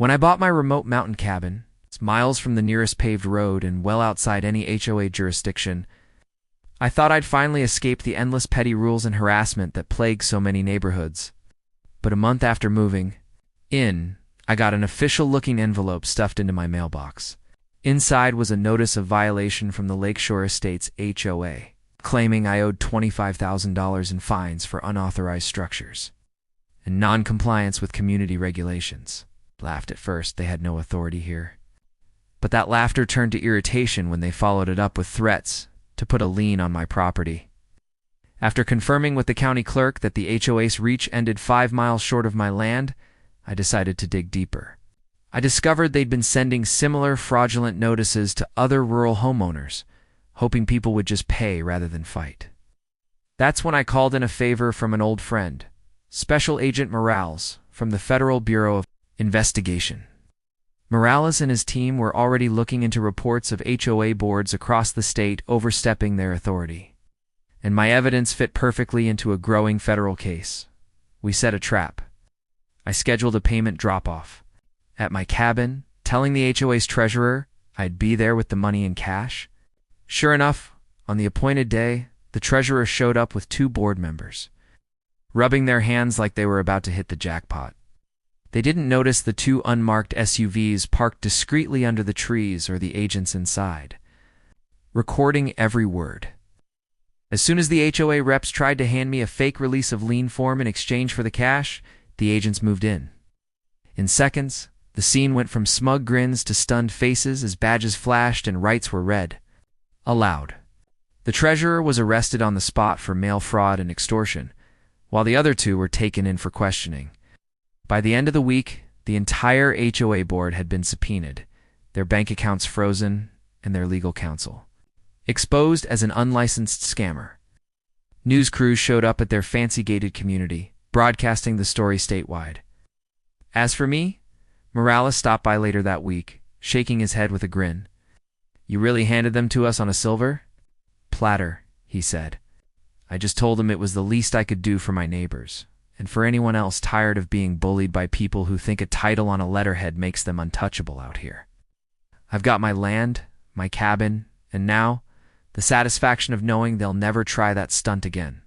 When I bought my remote mountain cabin, it's miles from the nearest paved road and well outside any HOA jurisdiction, I thought I'd finally escape the endless petty rules and harassment that plague so many neighborhoods. But a month after moving in, I got an official-looking envelope stuffed into my mailbox. Inside was a notice of violation from the Lakeshore Estates HOA, claiming I owed $25,000 in fines for unauthorized structures and non-compliance with community regulations. Laughed at first, they had no authority here. But that laughter turned to irritation when they followed it up with threats to put a lien on my property. After confirming with the county clerk that the HOA's reach ended 5 miles short of my land, I decided to dig deeper. I discovered they'd been sending similar fraudulent notices to other rural homeowners, hoping people would just pay rather than fight. That's when I called in a favor from an old friend, Special Agent Morales from the Federal Bureau of Investigation. Morales and his team were already looking into reports of HOA boards across the state overstepping their authority, and my evidence fit perfectly into a growing federal case. We set a trap. I scheduled a payment drop-off at my cabin, telling the HOA's treasurer I'd be there with the money in cash. Sure enough, on the appointed day, the treasurer showed up with 2 board members, rubbing their hands like they were about to hit the jackpot. They didn't notice the 2 unmarked SUVs parked discreetly under the trees or the agents inside, recording every word. As soon as the HOA reps tried to hand me a fake release of lien form in exchange for the cash, the agents moved in. In seconds, the scene went from smug grins to stunned faces as badges flashed and rights were read aloud. The treasurer was arrested on the spot for mail fraud and extortion, while the other 2 were taken in for questioning. By the end of the week, the entire HOA board had been subpoenaed, their bank accounts frozen, and their legal counsel exposed as an unlicensed scammer. News crews showed up at their fancy gated community, broadcasting the story statewide. As for me, Morales stopped by later that week, shaking his head with a grin. "You really handed them to us on a silver platter," he said. "I just told them it was the least I could do for my neighbors, and for anyone else tired of being bullied by people who think a title on a letterhead makes them untouchable out here. I've got my land, my cabin, and now, the satisfaction of knowing they'll never try that stunt again."